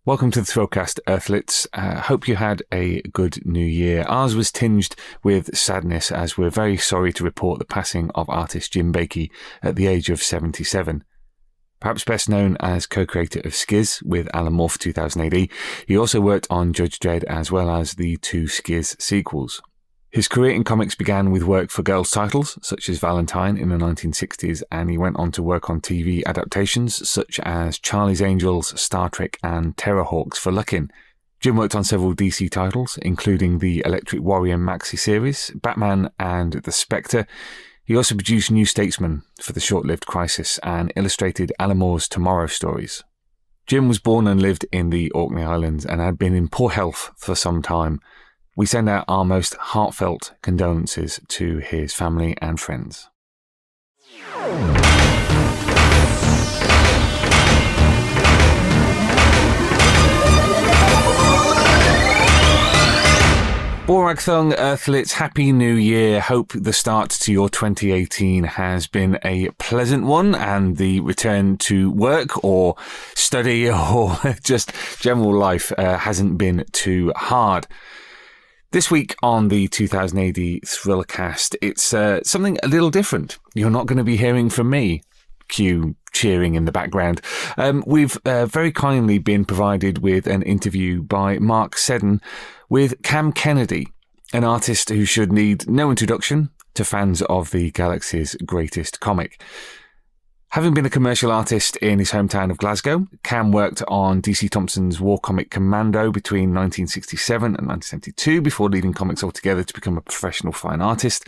Welcome to the Thrillcast, Earthlets. Hope you had a good new year. Ours was tinged with sadness as we're very sorry to report the passing of artist Jim Baekje at the age of 77. Perhaps best known as co-creator of Skiz with Alan Moore for 2000 AD, he also worked on Judge Dredd as well as the two Skiz sequels. His career in comics began with work for girls' titles, such as Valentine in the 1960s, and he went on to work on TV adaptations, such as Charlie's Angels, Star Trek, and Terrorhawks for Luckin. Jim worked on several DC titles, including the Electric Warrior maxi series, Batman, and The Spectre. He also produced New Statesman for the short-lived Crisis, and illustrated Alan Moore's Tomorrow stories. Jim was born and lived in the Orkney Islands, and had been in poor health for some time. We send out our most heartfelt condolences to his family and friends. Borag Thung, Earthlets, Happy New Year. Hope the start to your 2018 has been a pleasant one and the return to work or study or just general life hasn't been too hard. This week on the 2000 AD Thrillcast, it's something a little different. You're not going to be hearing from me. Cue cheering in the background. We've very kindly been provided with an interview by Mark Seddon with Kam Kennedy, an artist who should need no introduction to fans of the galaxy's greatest comic. Having been a commercial artist in his hometown of Glasgow, Kam worked on DC Thompson's war comic Commando between 1967 and 1972 before leaving comics altogether to become a professional fine artist.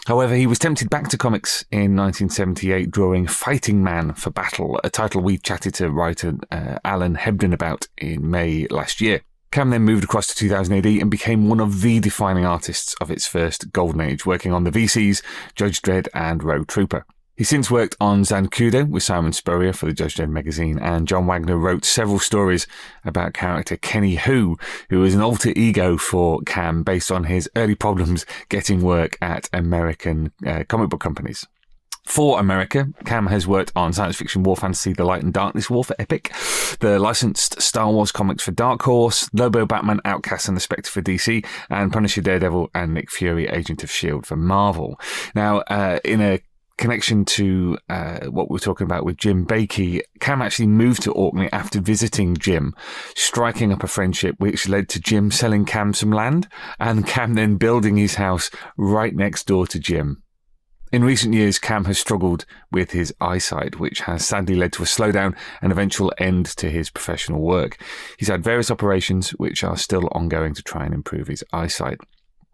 However, he was tempted back to comics in 1978, drawing Fighting Man for Battle, a title we chatted to writer Alan Hebden about in May last year. Kam then moved across to 2000 AD and became one of the defining artists of its first golden age, working on the VCs, Judge Dredd and Road Trooper. He's since worked on Zancudo with Simon Spurrier for the Judge Dredd magazine, and John Wagner wrote several stories about character Kenny who is an alter ego for Kam based on his early problems getting work at American comic book companies. For America, Kam has worked on science fiction war fantasy The Light and Darkness War for Epic, the licensed Star Wars comics for Dark Horse, Lobo, Batman, Outcast and the Spectre for DC, and Punisher, Daredevil and Nick Fury, Agent of S.H.I.E.L.D. for Marvel. Now, in a connection to what we were talking about with Jim Baekje, Kam actually moved to Orkney after visiting Jim, striking up a friendship which led to Jim selling Kam some land, and Kam then building his house right next door to Jim. In recent years, Kam has struggled with his eyesight, which has sadly led to a slowdown and eventual end to his professional work. He's had various operations which are still ongoing to try and improve his eyesight.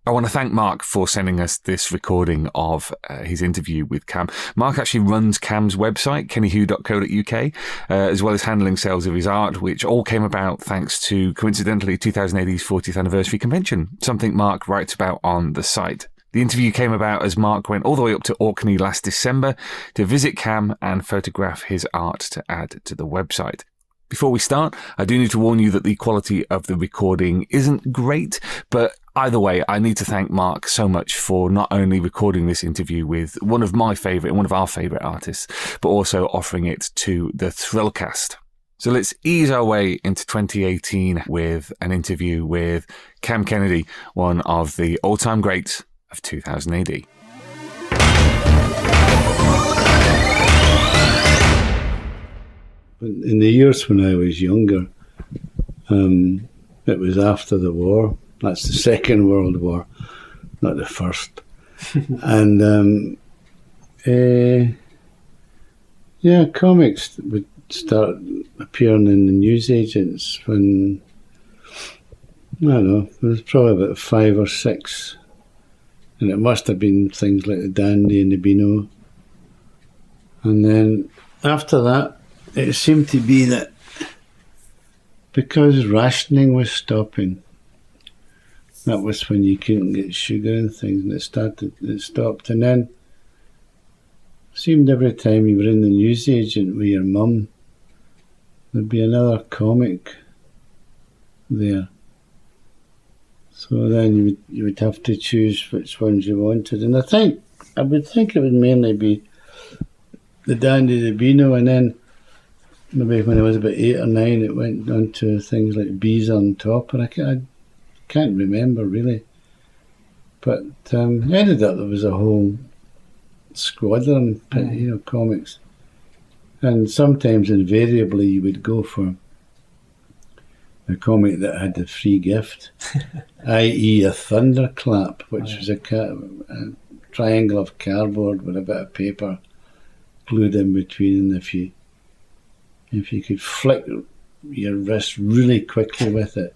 I want to thank Mark for sending us this recording of his interview with Kam. Mark actually runs Kam's website, kennyhu.co.uk, as well as handling sales of his art, which all came about thanks to, coincidentally, 2000 AD's 40th anniversary convention, something Mark writes about on the site. The interview came about as Mark went all the way up to Orkney last December to visit Kam and photograph his art to add to the website. Before we start, I do need to warn you that the quality of the recording isn't great, but either way, I need to thank Mark so much for not only recording this interview with one of our favourite artists, but also offering it to the Thrillcast. So let's ease our way into 2018 with an interview with Kam Kennedy, one of the all-time greats of 2000 AD. In the years when I was younger, it was after the war. That's the Second World War, not the first. And comics would start appearing in the newsagents when, I don't know, it was probably about 5 or 6. And it must have been things like the Dandy and the Beano. And then after that, it seemed to be that because rationing was stopping, that was when you couldn't get sugar and things, and it stopped. And then it seemed every time you were in the newsagent with your mum, there'd be another comic there. So then you would have to choose which ones you wanted. And I would think it would mainly be the Dandy, the Beano, and then maybe when I was about 8 or 9, it went on to things like Bees on Top, and I can't remember really. But it ended up there was a whole squadron, comics. And sometimes, invariably, you would go for a comic that had the free gift, i.e. a thunderclap, which was a triangle of cardboard with a bit of paper glued in between. And if you could flick your wrist really quickly with it,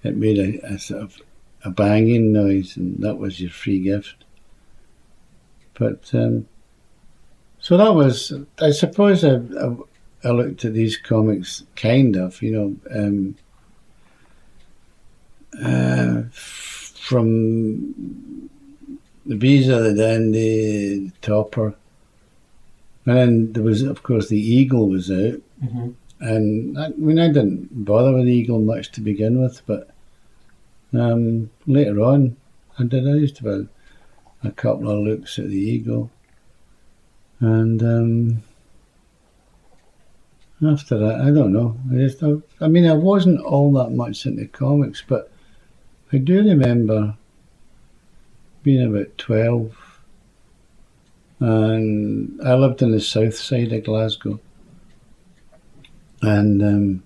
it made a sort of a banging noise, and that was your free gift. But so that was, I suppose, I looked at these comics kind of, from the Bees of the Dandy, the Topper, and then there was, of course, the Eagle was out, and I didn't bother with the Eagle much to begin with, but later on, I used to have a couple of looks at the Eagle, and after that, I don't know. I wasn't all that much into comics, but I do remember being about 12, and I lived in the south side of Glasgow, and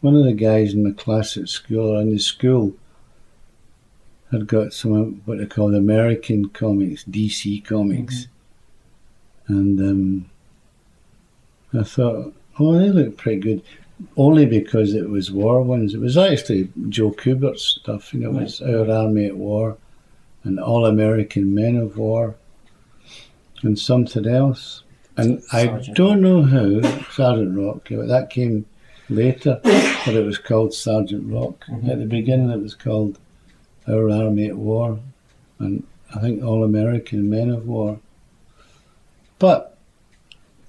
one of the guys in my class at school, or in the school, had got some what they call American comics, DC comics, and I thought, oh, they look pretty good, only because it was war ones. It was actually Joe Kubert's stuff, it was Our Army at War, and All American Men of War, and something else. And Sergeant I don't know how, Sergeant Rock, that came later, but it was called Sergeant Rock. At the beginning it was called Our Army at War, and I think All American Men of War. But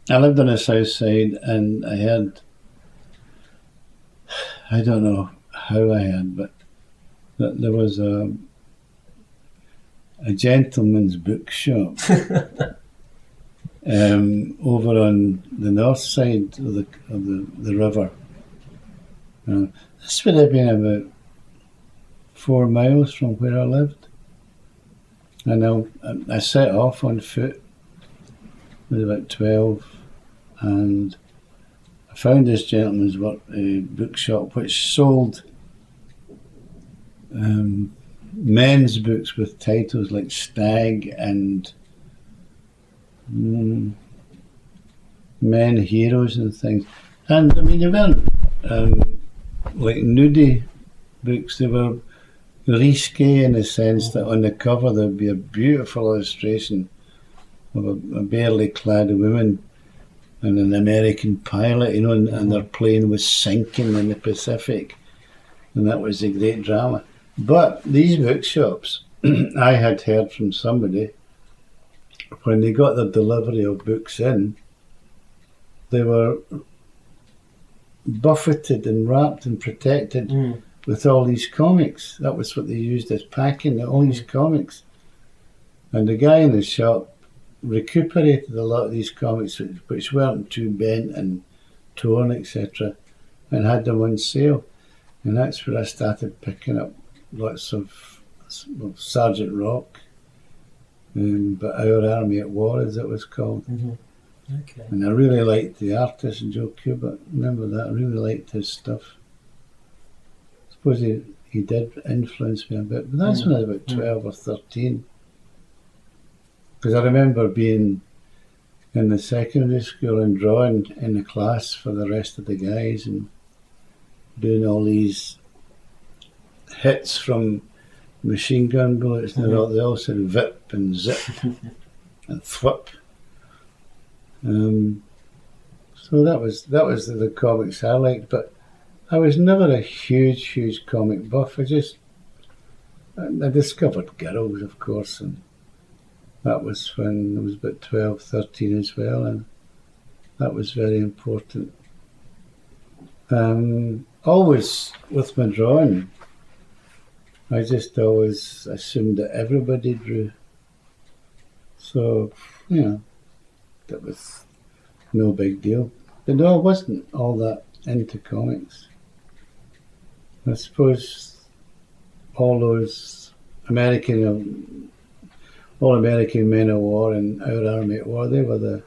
I lived on the south side, and I had, I don't know how I had, but there was a gentleman's bookshop over on the north side of the river. This would have been about 4 miles from where I lived. And I set off on foot. I was about 12, and I found this gentleman's bookshop which sold men's books with titles like Stag and Men Heroes and things. And they weren't like nudie books, they were risque in the sense that on the cover there'd be a beautiful illustration of a barely clad woman and an American pilot, and their plane was sinking in the Pacific, and that was a great drama. But these bookshops, I had heard from somebody, when they got their delivery of books in, they were buffeted and wrapped and protected with all these comics. That was what they used as packing, all these comics. And the guy in the shop recuperated a lot of these comics which weren't too bent and torn, etc., and had them on sale. And that's where I started picking up lots of Sergeant Rock, but Our Army at War, as it was called. Okay. And I really liked the artist, Joe Kubert. Remember that? I really liked his stuff. I suppose he did influence me a bit, but that's when I was about 12 or 13. Because I remember being in the secondary school and drawing in the class for the rest of the guys and doing all these hits from machine gun bullets. They all said vip and zip and thwip. So that was the comics I liked, but I was never a huge comic buff. I discovered girls, of course, and that was when I was about 12, 13 as well, and that was very important. Always with my drawing, I just always assumed that everybody drew. So, that was no big deal. But no, I wasn't all that into comics. I suppose all those all American men of war and our army at war, they were the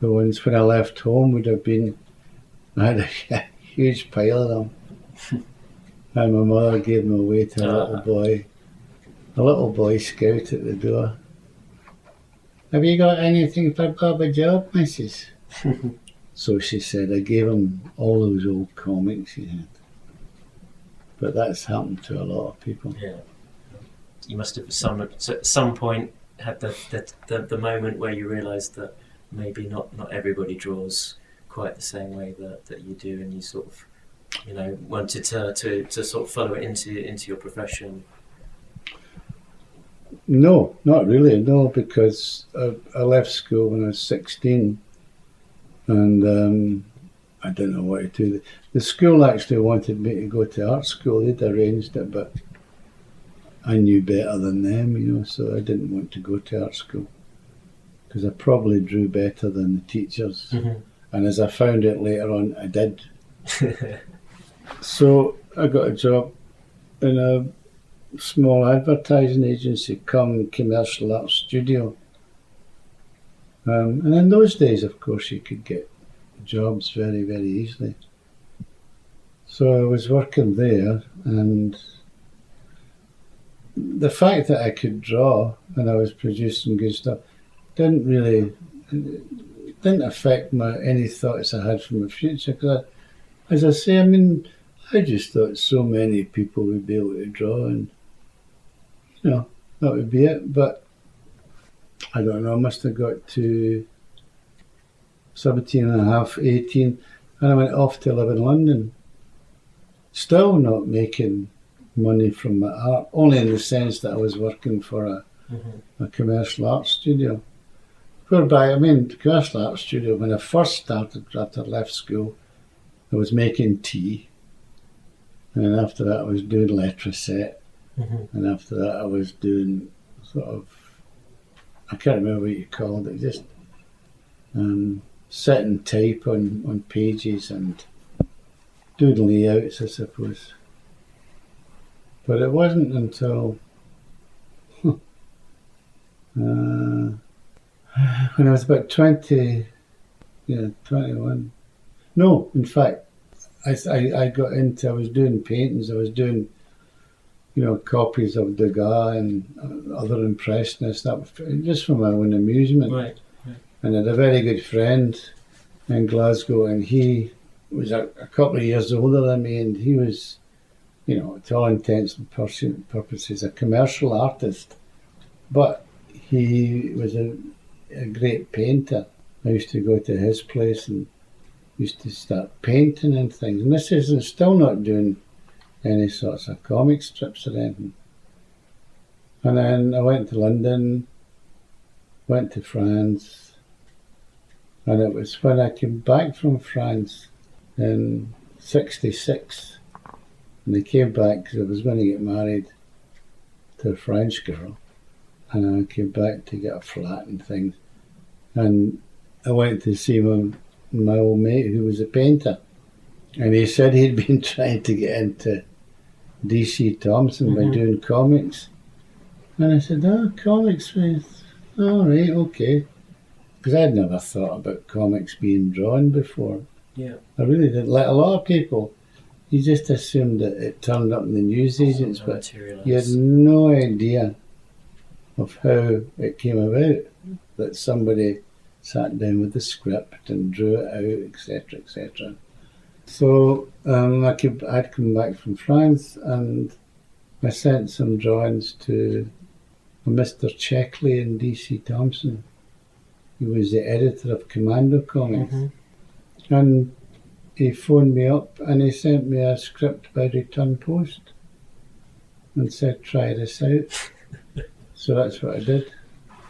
ones when I left home would have been, I had a huge pile of them. And my mother gave them away to a little boy scout at the door. Have you got anything for Baba Job, missus? So she said, I gave him all those old comics he had. But that's happened to a lot of people. Yeah. You must have at some point had the moment where you realised that maybe not everybody draws quite the same way that you do, and you sort of, wanted to sort of follow it into your profession. No, not really, no, because I left school when I was 16 and I didn't know what to do. The school actually wanted me to go to art school. They'd arranged it, but I knew better than them, so I didn't want to go to art school because I probably drew better than the teachers. Mm-hmm. And as I found out later on, I did. So I got a job in a small advertising agency, Kam Commercial Art Studio. And in those days, of course, you could get jobs very, very easily. So I was working there, and the fact that I could draw and I was producing good stuff didn't affect any thoughts I had for my future. Because as I say, I just thought so many people would be able to draw, and that would be it. But I don't know, I must have got to 17 and a half, 18, and I went off to live in London. Still not making money from my art, only in the sense that I was working for a commercial art studio. Whereby, the commercial art studio, when I first started, after I left school, I was making tea. And then after that I was doing letraset. And after that I was doing sort of, I can't remember what you called it, just setting type on pages and doing layouts, I suppose. But it wasn't until when I was about 20, 21. No, in fact, I was doing paintings, I was doing, copies of Degas and other impressionists, that was just for my own amusement. Right. And I had a very good friend in Glasgow, and he was a couple of years older than me, and he was, to all intents and purposes, a commercial artist. But he was a great painter. I used to go to his place and used to start painting and things. And this isn't still not doing any sorts of comic strips or anything. And then I went to London, went to France, and it was when I came back from France in 66, and I came back because I was going to get married to a French girl, and I came back to get a flat and things, and I went to see my old mate who was a painter, and he said he'd been trying to get into D.C. Thompson by doing comics, and I said, comics, all right, okay, because I'd never thought about comics being drawn before. Yeah, I really didn't. Like a lot of people, you just assumed that it turned up in the newsagents, but you had no idea of how it came about, that somebody sat down with the script and drew it out, etc., etc. So I'd come back from France, and I sent some drawings to Mr. Checkley in D.C. Thompson. He was the editor of Commando Comics. And he phoned me up and he sent me a script by return post and said, try this out. So that's what I did.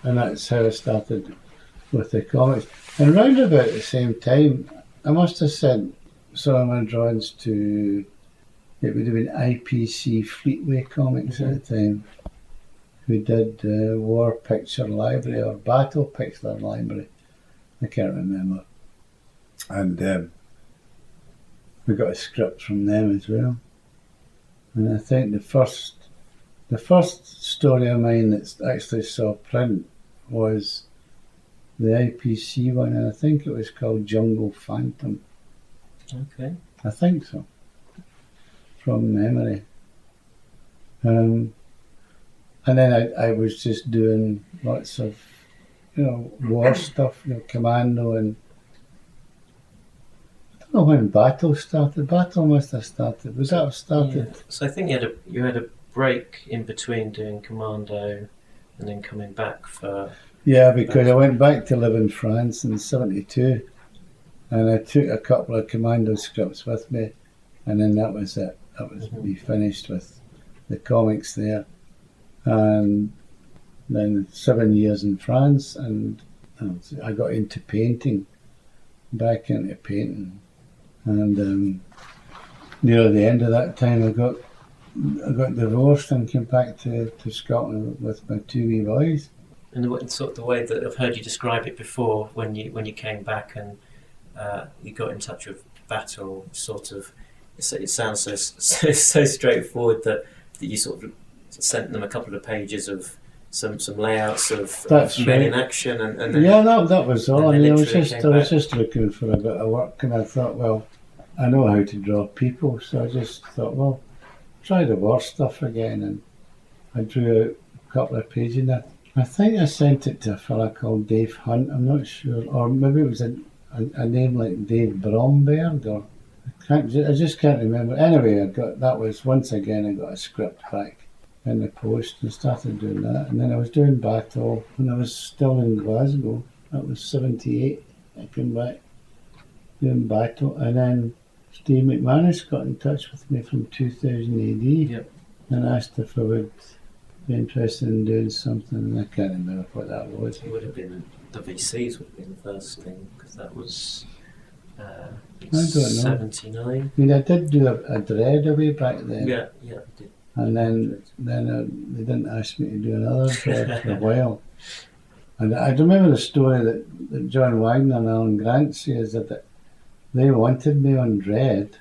And that's how I started with the comics. And round about the same time, I must have sent some of my drawings to, it would have been IPC Fleetway Comics at the time, who did War Picture Library or Battle Picture Library. I can't remember. And we got a script from them as well. And I think the first story of mine that actually saw print was the IPC one, and I think it was called Jungle Phantom. Okay. I think so, from memory. And then I was just doing lots of, war stuff, commando, and I don't know when Battle started. Battle must have started. Was that started? Yeah. So I think you had a break in between doing commando and then coming back for... Yeah, because I went back to live in France in '72, and I took a couple of commando scripts with me, and then that was it. That was me finished with the comics there. And then 7 years in France, and I got into painting, back into painting. And near the end of that time, I got divorced and came back to Scotland with my 2 wee boys. And the way that I've heard you describe it before, when you came back and you got in touch with Battle, sort of, it sounds so straightforward that you sort of sent them a couple of pages of some layouts of men in action, and then, that was all. I was just looking for a bit of work, and I thought, well, I know how to draw people, so I just thought, well, try the war stuff again, and I drew out a couple of pages in that. I think I sent it to a fella called Dave Hunt. I'm not sure, or maybe it was a name like Dave Bromberg, or I just can't remember. Anyway, once again I got a script back in the post and started doing that. And then I was doing Battle when I was still in Glasgow. That was '78. I came back doing Battle, and then Steve McManus got in touch with me from 2000 AD and asked if I would be interested in doing something, and I can't remember what that was. It would have been the VCs would have been the first thing, because that was I don't know. 79. I mean, I did do a Dredd away back then. Yeah, I did. And then they didn't ask me to do another Dredd for a while. And I remember the story that John Wagner and Alan Grant says that they wanted me on Dredd,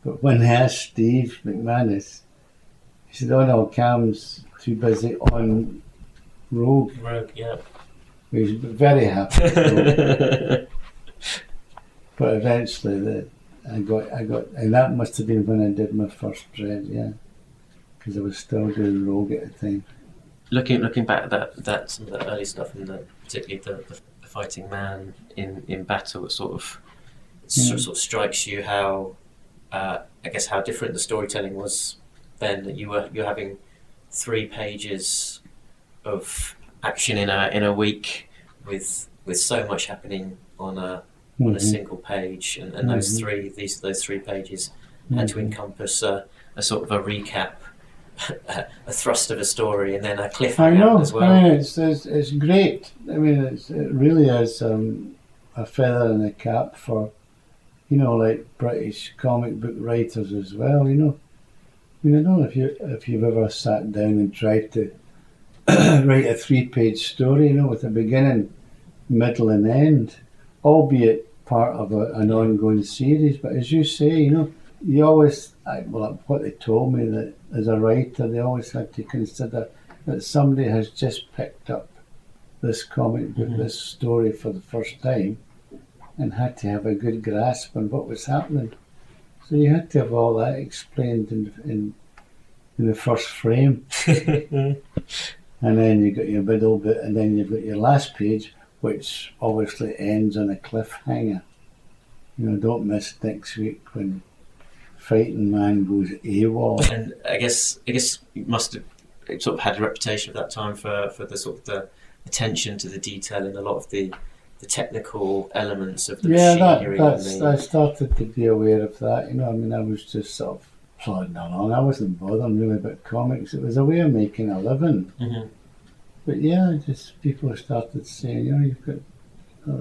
but when they asked Steve McManus, he said, "Oh no, Kam's too busy on Rogue." Rogue, yeah. He was very happy with Rogue. But eventually I got, and that must have been when I did my first Dredd, yeah, because I was still doing Rogue at the time. Looking back at that some of the early stuff, and particularly the fighting man in Battle, it sort of strikes you how I guess how different the storytelling was then. That you're having 3 pages of action in a week with so much happening on a single page, and those three pages had to encompass a sort of a recap, a thrust of a story, and then a cliffhanger as well. I know, it's great. I mean, it really is a feather in the cap for, like British comic book writers as well. I mean, I don't know if you've ever sat down and tried to write a 3-page story, with a beginning, middle, and end, albeit part of an ongoing series. But as you say, you always, what they told me, that as a writer, they always had to consider that somebody has just picked up this comic book, this story for the first time, and had to have a good grasp on what was happening. So you had to have all that explained in the first frame. And then you've got your middle bit, and then you've got your last page, which obviously ends on a cliffhanger. Don't miss next week when fighting man goes AWOL. And I guess you must have sort of had a reputation at that time for the sort of the attention to the detail in a lot of the technical elements of the machinery. I started to be aware of that. I was just sort of plodding along. I wasn't bothering really about comics. It was a way of making a living. But yeah, just people started saying, you've got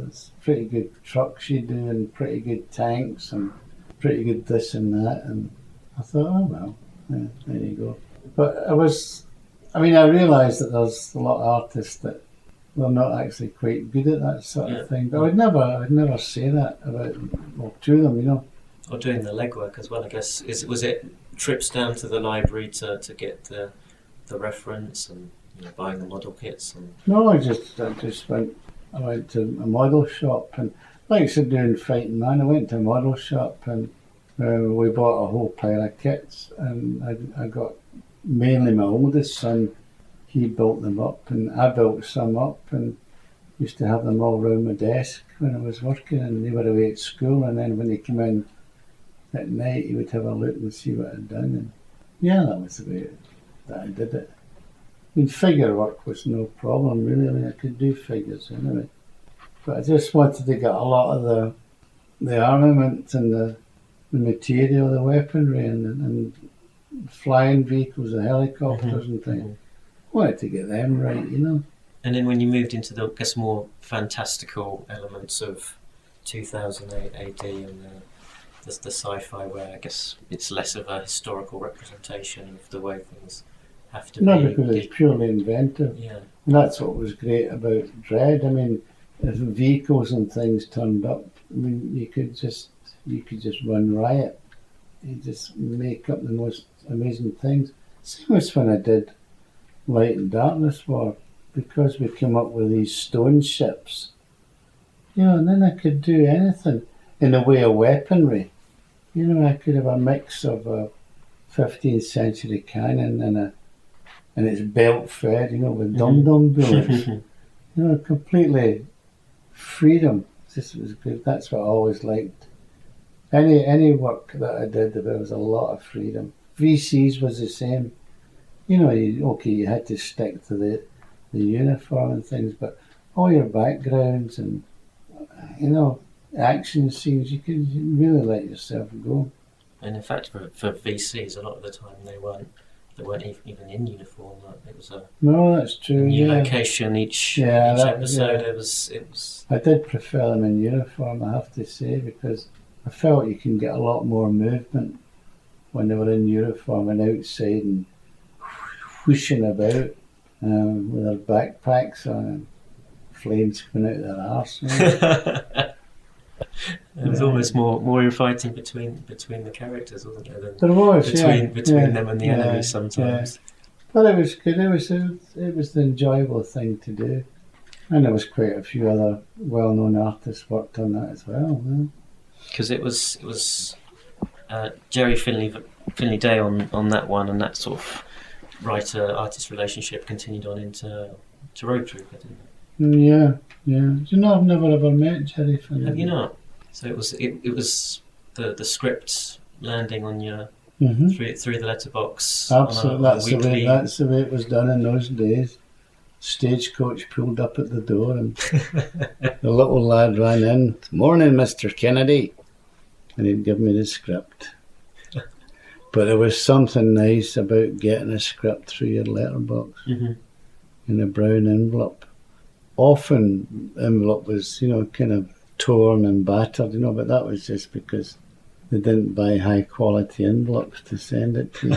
it's pretty good trucks you do, and pretty good tanks, and pretty good this and that. And I thought, oh well, yeah, there you go. But I realised that there's a lot of artists that they're not actually quite good at that sort Yeah. of thing. But I'd never say that about to them, you know. Or doing the legwork as well, I guess. Was it trips down to the library to get the reference and buying the model kits? And No, I went to a model shop, and like I said, doing Fighting Man, I went to a model shop and we bought a whole pile of kits, and I got mainly my oldest son. He built them up, and I built some up, and used to have them all round my desk when I was working, and they were away at school. And then when they came in at night, he would have a look and see what I'd done. And yeah, that was the way that I did it. I mean, figure work was no problem really. I mean, I could do figures anyway, but I just wanted to get a lot of the armament and the material, the weaponry, and flying vehicles, the helicopters and things. I wanted to get them right, you know. And then when you moved into the, I guess, more fantastical elements of 2008 AD and the sci-fi, where I guess it's less of a historical representation of the way things have to be. No, because it's purely inventive. Yeah. And that's what was great about Dredd. I mean, if vehicles and things turned up, I mean, you could just run riot. You just make up the most amazing things. Same as when I did Light and Darkness War, because we came up with these stone ships. You know, and then I could do anything in the way of weaponry. You know, I could have a mix of a 15th century cannon and it's belt fed, you know, with dum-dum bullets. You know, completely freedom. This was good. That's what I always liked. Any work that I did, there was a lot of freedom. VCs was the same. You know, you had to stick to the uniform and things, but all your backgrounds and, you know, action scenes, you could really let yourself go. And in fact, for VCs, a lot of the time they weren't even in uniform. It was a that's true. new location each episode. It was. I did prefer them in uniform, I have to say, because I felt you can get a lot more movement when they were in uniform and outside and whooshing about with their backpacks on and flames coming out of their arse. It was almost more fighting between the characters, wasn't there? There was, between them and the enemy sometimes. Yeah. But it was good. It was the enjoyable thing to do, and there was quite a few other well-known artists worked on that as well. Because it was Jerry Finley Day on that one, and that sort of writer-artist relationship continued on into Road Trooper, didn't it? Yeah. Do you know, I've never ever met Jerry Finley. Have you not? So it was the script landing on your through the letterbox. Absolutely, that's the way it was done in those days. Stagecoach pulled up at the door and the little lad ran in. "Morning, Mr. Kennedy," and he'd give me the script. But there was something nice about getting a script through your letterbox in a brown envelope. Often the envelope was, kind of torn and battered, but that was just because they didn't buy high quality envelopes to send it to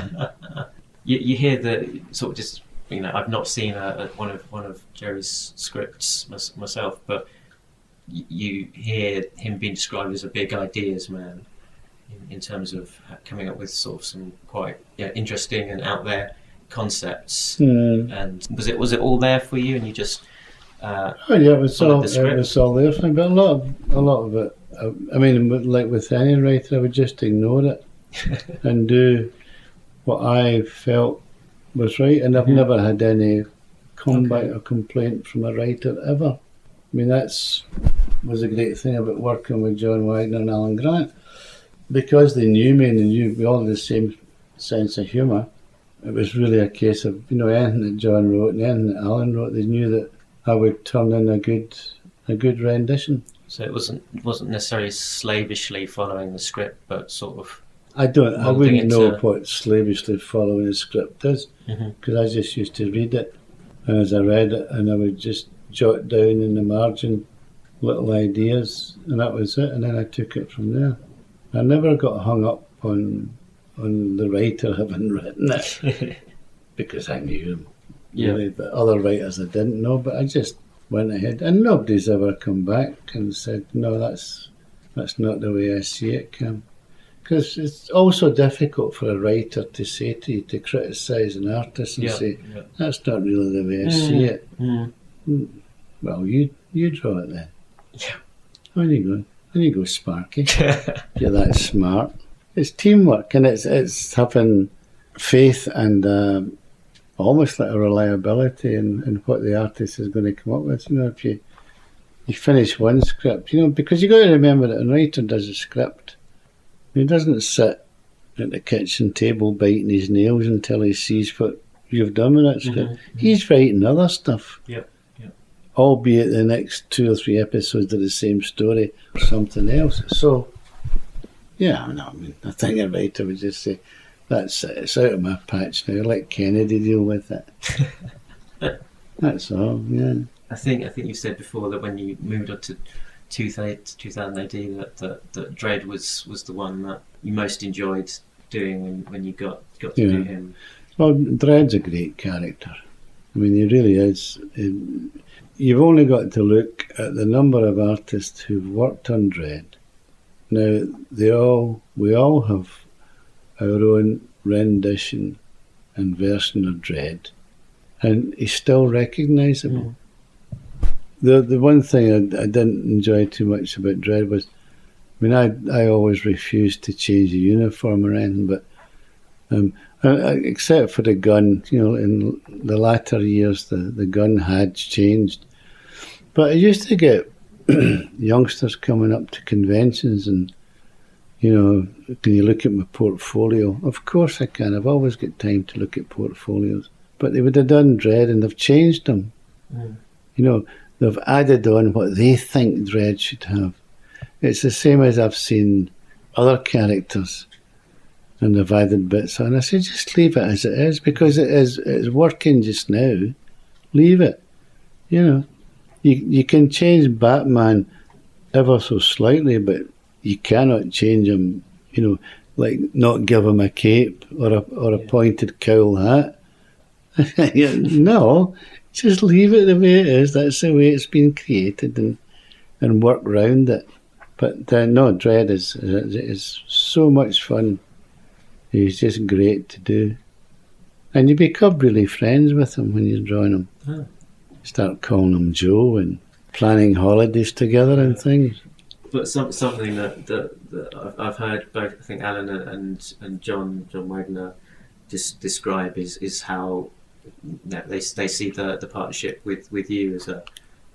you. You hear the sort of just, I've not seen one of Jerry's scripts myself, but you hear him being described as a big ideas man in terms of coming up with sort of some quite interesting and out there concepts. And was it all there for you, and you just it was all there for me, but a lot of it. I mean, like with any writer, I would just ignore it and do what I felt was right, and I've never had any comeback or complaint from a writer ever. I mean, was a great thing about working with John Wagner and Alan Grant, because they knew me and we all had the same sense of humour. It was really a case of anything that John wrote and anything that Alan wrote, they knew that I would turn in a good rendition. So it wasn't necessarily slavishly following the script, but sort of. I wouldn't know what slavishly following a script is, because I just used to read it, and as I read it, and I would just jot down in the margin little ideas, and that was it. And then I took it from there. I never got hung up on the writer having written it because I knew him. Really, but other writers I didn't know, but I just went ahead, and nobody's ever come back and said, no, that's not the way I see it, Kam. Because it's also difficult for a writer to say to you, to criticise an artist and say, that's not really the way I see it. Well, you draw it then. Yeah. On you go, Sparky. You're that smart. It's teamwork, and it's having faith and almost like a reliability in what the artist is going to come up with. You know, if you finish one script, you know, because you got to remember that a writer does a script. He doesn't sit at the kitchen table biting his nails until he sees what you've done with that script. He's writing other stuff. Yep. Albeit the next 2 or 3 episodes of the same story or something else. So, yeah, no, I mean, I think a writer would just say, that's it, it's out of my patch now, let Kennedy deal with it. That's all, yeah. I think you said before that when you moved on to 2000 AD that Dredd was the one that you most enjoyed doing when you got to do him. Well, Dredd's a great character. I mean, he really is. You've only got to look at the number of artists who've worked on Dredd. Now, we all have our own rendition and version of Dredd, and he's still recognisable. The one thing I didn't enjoy too much about Dredd was, I mean, I always refused to change the uniform or anything, but except for the gun, you know, in the latter years, the gun had changed. But I used to get youngsters coming up to conventions and, you know, can you look at my portfolio? Of course I can. I've always got time to look at portfolios. But they would have done Dredd and they've changed them. You know, they've added on what they think Dredd should have. It's the same as I've seen other characters and they've added bits on. I say, just leave it as it is, because it's working just now. Leave it. You know, you can change Batman ever so slightly, but you cannot change him, you know, like not give him a cape or a pointed cowl hat. No, just leave it the way it is. That's the way it's been created, and work round it. But no, Dredd is so much fun. He's just great to do. And you become really friends with him when you're drawing him. Oh. Start calling him Joe and planning holidays together and things. But something that I've heard both, I think Alan and John Wagner describe is how they see the partnership with you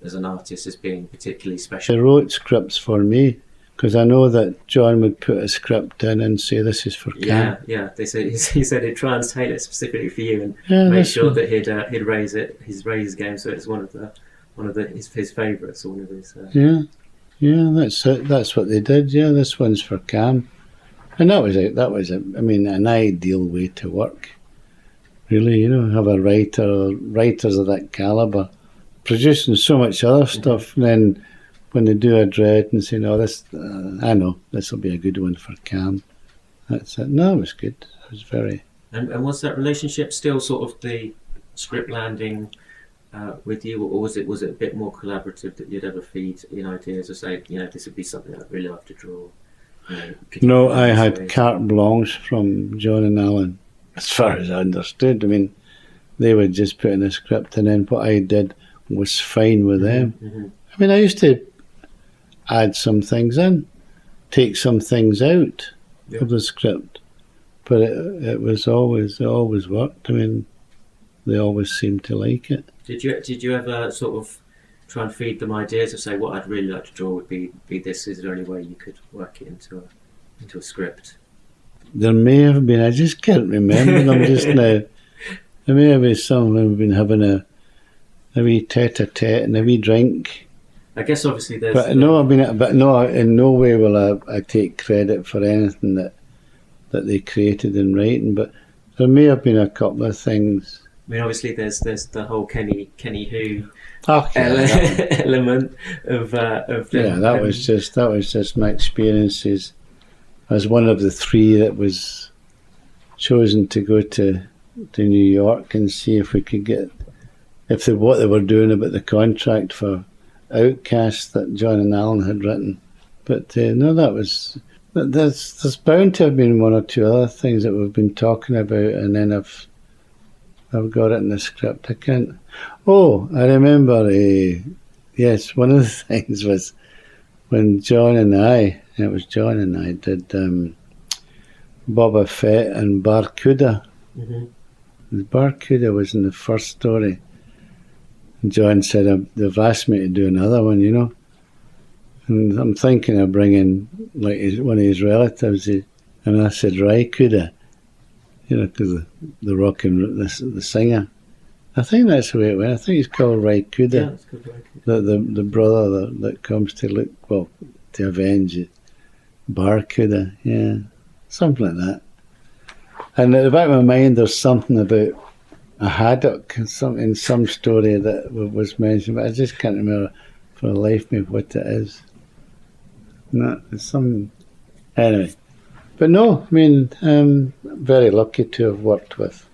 as an artist as being particularly special. They wrote scripts for me, because I know that John would put a script in and say, this is for Kam. Yeah. They said he said he'd try and tailor it specifically for you and make sure that he'd raise his game so it's one of his favourites, or one of his. Yeah, that's it. That's what they did. Yeah, this one's for Kam, and that was I mean, an ideal way to work. Really, you know, have a writers of that calibre producing so much other stuff, and then when they do a Dredd and say, no, this, I know, this will be a good one for Kam. That's it. No, it was good. It was very... And was that relationship still sort of the script landing with you, or was it a bit more collaborative, that you'd ever feed in ideas or say, you know, this would be something I'd really love to draw? No, I had carte blanche from John and Alan, as far as I understood. I mean, they would just put in a script, and then what I did was fine with them. Mm-hmm. I mean, I used to add some things in, take some things out of the script, but it always worked. I mean, they always seemed to like it. Did you ever sort of try and feed them ideas of say, what I'd really like to draw would be this? Is there any way you could work it into a script? There may have been. I just can't remember them just now. There may have been some we've been having a wee tete-a-tete and a wee drink. I guess obviously there's... But no, in no way will I take credit for anything that they created in writing, but there may have been a couple of things. I mean, obviously there's the whole Kenny Who element of that was just my experiences as one of the three that was chosen to go to New York and see if we could get what they were doing about the contract for Outcast that John and Alan had written. But no, that was... There's bound to have been one or two other things that we've been talking about, and then I've got it in the script. I can't... Oh, I remember... yes, one of the things was when John and I did Boba Fett and Barracuda. Mm-hmm. Barracuda was in the first story. And John said, they've asked me to do another one, you know. And I'm thinking of bringing like one of his relatives, and I said Raikuda, you know, because the rock and the singer. I think that's the way it went. I think he's called Raikuda. Yeah, it's called Raikuda. The brother that comes to to avenge it. Barracuda, yeah, something like that. And at the back of my mind, there's something about a haddock in some story that was mentioned, but I just can't remember for the life of me what it is. No, it's some... Anyway. But no, I mean, I'm very lucky to have worked with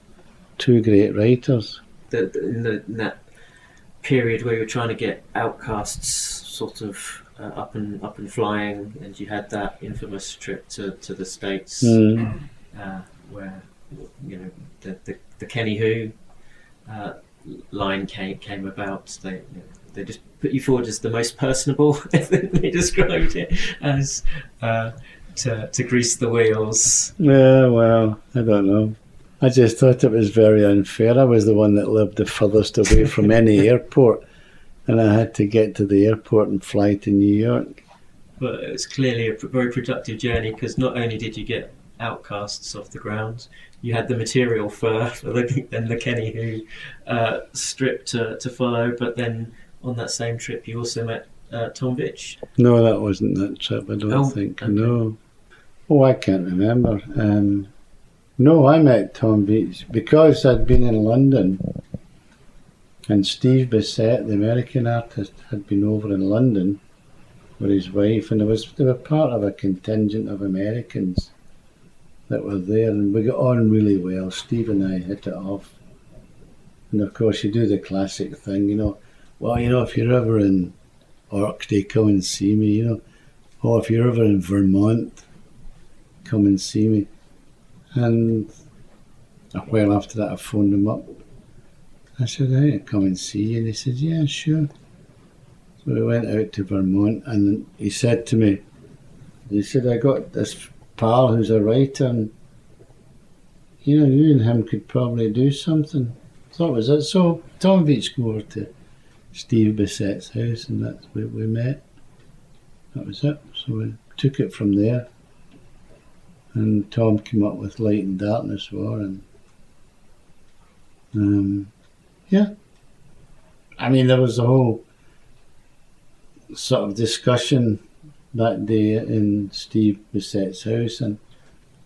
two great writers. In that period where you were trying to get Outcasts sort of up and flying, and you had that infamous trip to the States, where, you know, the Kenny Who line came about. They just put you forward as the most personable. They described it as to grease the wheels. Yeah, well, I don't know. I just thought it was very unfair. I was the one that lived the furthest away from any airport, and I had to get to the airport and fly to New York. But it was clearly a very productive journey, because not only did you get Outcasts off the ground, you had the material for the Kenny Who strip to follow, but then on that same trip you also met Tom Veitch. No, that wasn't that trip, I don't think. Okay. No. Oh, I can't remember. No, I met Tom Veitch because I'd been in London, and Steve Bissett, the American artist, had been over in London with his wife, and they were part of a contingent of Americans that were there, and we got on really well. Steve and I hit it off. And of course you do the classic thing, you know, well, you know, if you're ever in Orkney, come and see me, you know, or if you're ever in Vermont, come and see me. And a while after that I phoned him up. I said, hey, come and see you. And he said, yeah, sure. So we went out to Vermont, and he said to me, he said, I got this pal who's a writer, and you know, you and him could probably do something. So that was it. So Tom Veitch go over to Steve Bissett's house, and that's where we met. That was it. So we took it from there. And Tom came up with Light and Darkness War, and yeah. I mean, there was a whole sort of discussion that day in Steve Bissett's house, and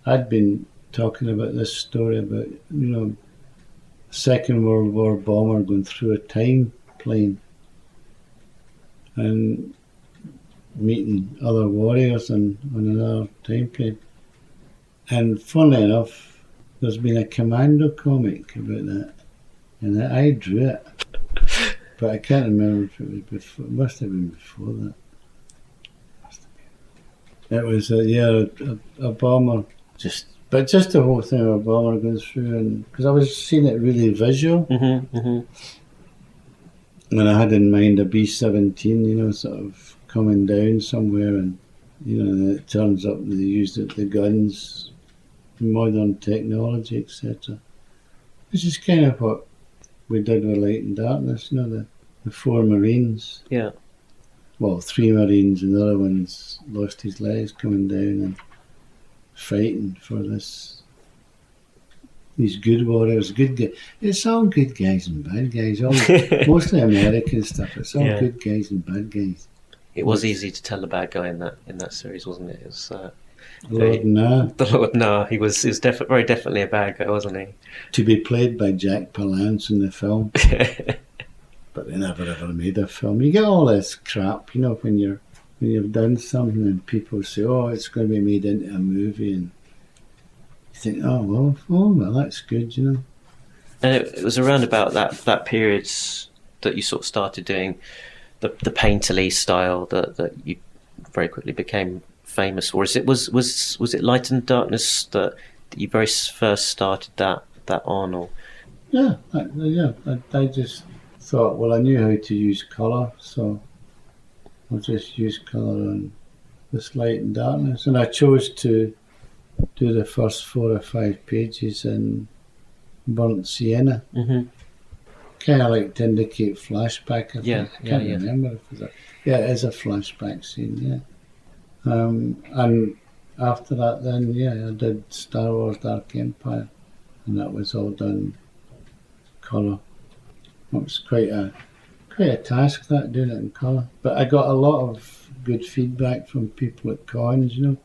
I'd been talking about this story about, you know, Second World War bomber going through a time plane and meeting other warriors on another time plane. And funnily enough, there's been a Commando comic about that, and I drew it, but I can't remember if it was before. It must have been before that. It was a bomber, just the whole thing of a bomber goes through, and because I was seeing it really visual, and I had in mind a B-17, you know, sort of coming down somewhere, and you know, and it turns up they used the guns, modern technology, etc. Which is kind of what we did with Light and Darkness, you know, the four Marines. Yeah. Well, 3 Marines, and the other one's lost his legs coming down and fighting for these good warriors, good guys. It's all good guys and bad guys, all mostly American stuff. It's all good guys and bad guys. It was easy to tell the bad guy in that series, wasn't it? It was, Lord Nah. The Lord Nah. He was very definitely a bad guy, wasn't he? To be played by Jack Palance in the film. But they never ever made a film. You get all this crap, you know, when you've done something and people say, oh, it's going to be made into a movie, and you think, oh well, that's good, you know. And it was around about that period that you sort of started doing the painterly style that you very quickly became famous for. Was it Light and Darkness that you very first started that on? Or I just thought, well, I knew how to use colour, so I'll just use colour on this Light and Darkness. And I chose to do the first 4 or 5 pages in burnt sienna. Mm-hmm. Kind of like to indicate flashback, I think. I can't yeah. remember if it's it is a flashback scene, yeah. And after that then, I did Star Wars Dark Empire, and that was all done colour. It was quite a task, that, doing it in colour. But I got a lot of good feedback from people at cons, who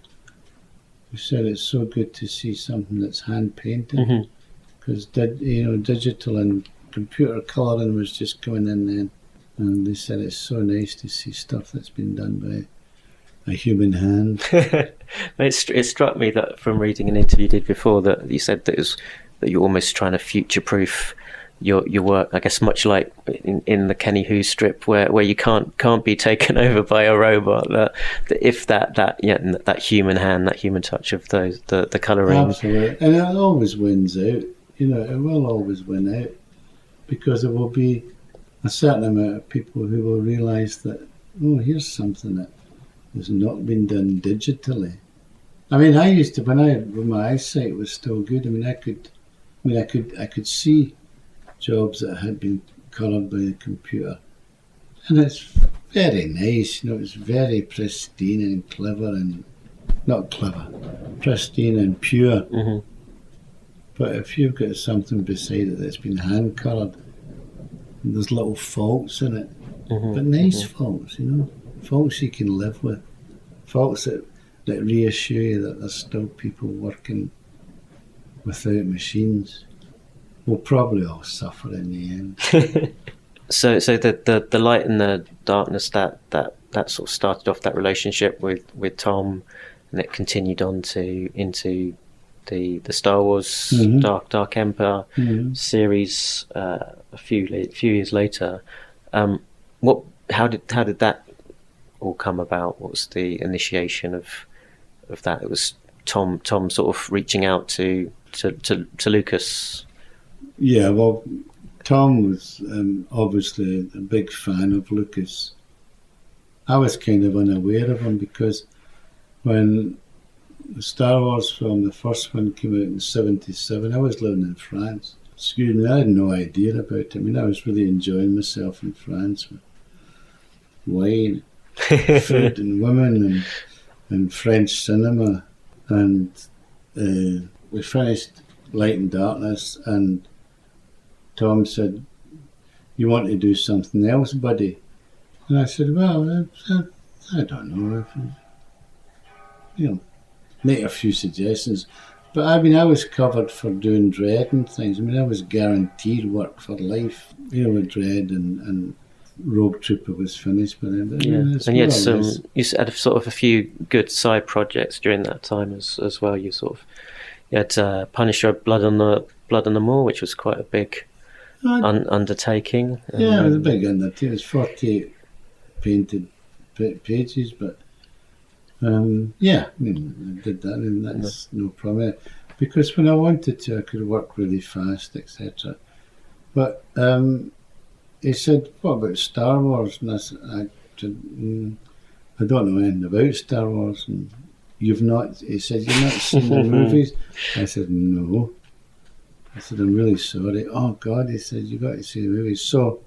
said it's so good to see something that's hand painted, because digital and computer colouring was just going in then, and they said it's so nice to see stuff that's been done by a human hand. It struck me that from reading an interview you did before that you said that you're almost trying to future-proof your work, I guess, much like in the Kenny Who strip where you can't be taken over by a robot. That if that human hand, that human touch of the colouring. Absolutely, and it always wins out. It will always win out, because there will be a certain amount of people who will realise that, here's something that has not been done digitally. I mean, I used to, when my eyesight was still good, I could see jobs that had been coloured by a computer, and it's very nice. It's very pristine and clever, and not clever, pristine and pure. Mm-hmm. But if you've got something beside it that's been hand coloured, there's little faults in it, but nice faults, faults you can live with, faults that reassure you that there's still people working without machines. We'll probably all suffer in the end. So the Light and the Darkness, that sort of started off that relationship with Tom, and it continued on into the Star Wars Dark Empire series a few years later. How did that all come about? What was the initiation of that? It was Tom sort of reaching out to Lucas. Yeah, well, Tom was obviously a big fan of Lucas. I was kind of unaware of him, because when the Star Wars film, the first one, came out in '77, I was living in France. Excuse me, I had no idea about it. I mean, I was really enjoying myself in France with wine, food and women and French cinema. And we finished Light and Darkness, and Tom said, "You want to do something else, buddy?" And I said, "Well, I don't know. Make a few suggestions." But I mean, I was covered for doing Dredd and things. I mean, I was guaranteed work for life, with Dredd, and Rogue Trooper was finished by then. But, and you had sort of a few good side projects during that time as well. You had Punisher Blood on the Moor, which was quite a big undertaking. Yeah, it was a big undertaking. It was 48 painted pages, but I did that, and that's no problem. Because when I wanted to, I could work really fast, etc. But he said, "What about Star Wars?" And I said, "I don't know anything about Star Wars." And he said, "You've not seen the movies?" I said, "No." I said, "I'm really sorry." "Oh God," he said, "you got to see the movies." So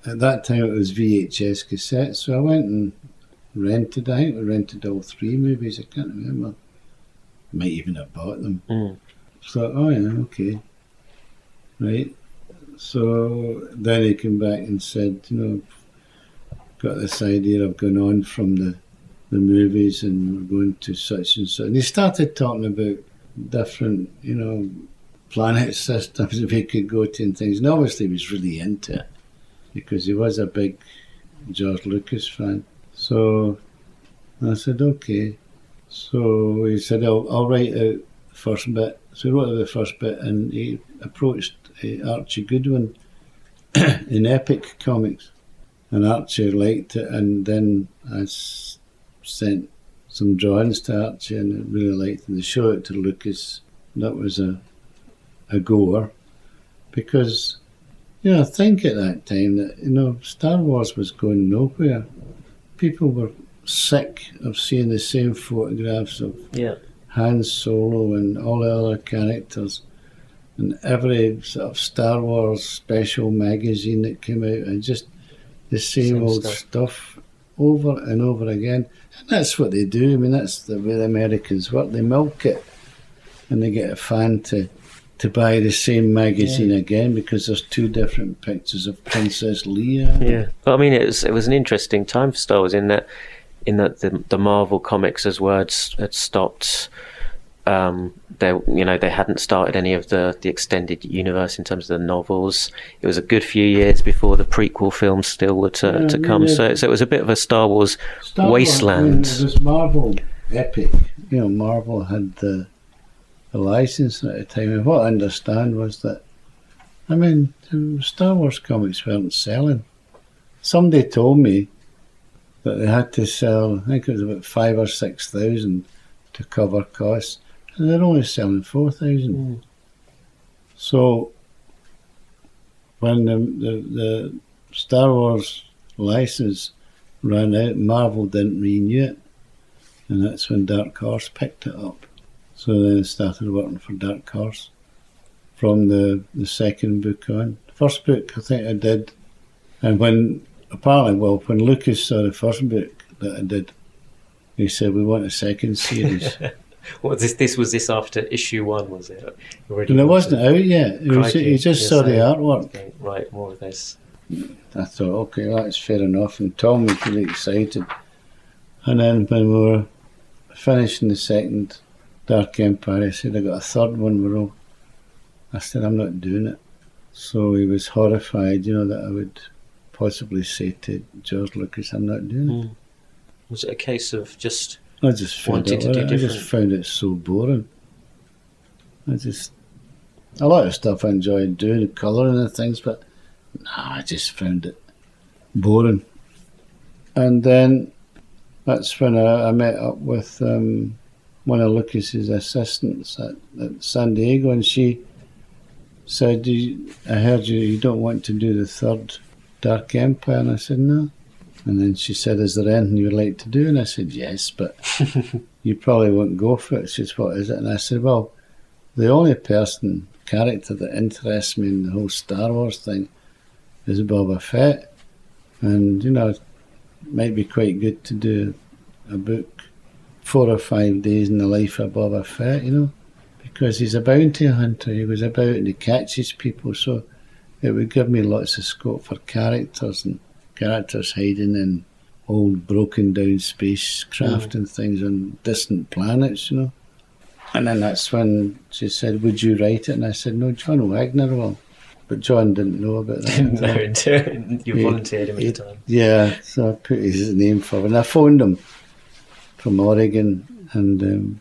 at that time it was VHS cassettes, so I went and rented all 3 movies. I can't remember. Might even have bought them. So, okay. Right. So then he came back and said, got this idea of going on from the movies, and we're going to such and such. And he started talking about different, planet systems that we could go to and things. And obviously he was really into it, because he was a big George Lucas fan. So I said, okay. So he said, I'll write out the first bit. So he wrote out the first bit, and he approached Archie Goodwin in Epic Comics. And Archie liked it, and then I sent some drawings to Archie, and it really liked it. And they showed it to Lucas. That was a goer, because I think at that time that Star Wars was going nowhere. People were sick of seeing the same photographs of Han Solo and all the other characters, and every sort of Star Wars special magazine that came out, and just the same old stuff over and over again. And that's what they do. I mean, that's the way the Americans work. They milk it, and they get a fan to buy the same magazine again, because there's two different pictures of Princess Leia. Yeah, well, I mean, it was an interesting time for Star Wars in that the Marvel comics as words had stopped. They hadn't started any of the extended universe in terms of the novels. It was a good few years before the prequel films still were to come. So it was a bit of a Star Wars wasteland. It was Marvel Epic. Marvel had the license at the time. And what I understand was that, Star Wars comics weren't selling. Somebody told me that they had to sell, I think it was about 5,000 or 6,000 to cover costs, and they're only selling 4,000. So when the Star Wars license ran out, Marvel didn't renew it, and that's when Dark Horse picked it up. So then I started working for Dark Horse from the second book on. The first book I think I did, and when Lucas saw the first book that I did, he said, we want a second series. Well, this was after issue 1, was it? And it wasn't out yet. He just saw the artwork. Okay, right, more of this. I thought, okay, that's fair enough. And Tom was really excited. And then when we were finishing the second Dark Empire, I said, I got a third one. I said, I'm not doing it. So he was horrified, that I would possibly say to George Lucas, I'm not doing it. Was it a case of just I just found it so boring. A lot of stuff I enjoyed doing, colouring and things, but I just found it boring. And then that's when I met up with one of Lucas's assistants at San Diego, and she said, I heard you don't want to do the third Dark Empire. And I said, no. And then she said, is there anything you would like to do? And I said, yes, but you probably won't go for it. She said, what is it? And I said, well, the only character that interests me in the whole Star Wars thing is Boba Fett. And, it might be quite good to do a book, 4 or 5 days in the life of Boba Fett, because he's a bounty hunter. He was about and he catches people, so it would give me lots of scope for characters hiding in old broken down spacecraft and things on distant planets, And then that's when she said, would you write it? And I said, no, John Wagner will. But John didn't know about that. No, you volunteered him at the time. Yeah, so I put his name forward. And I phoned him from Oregon, and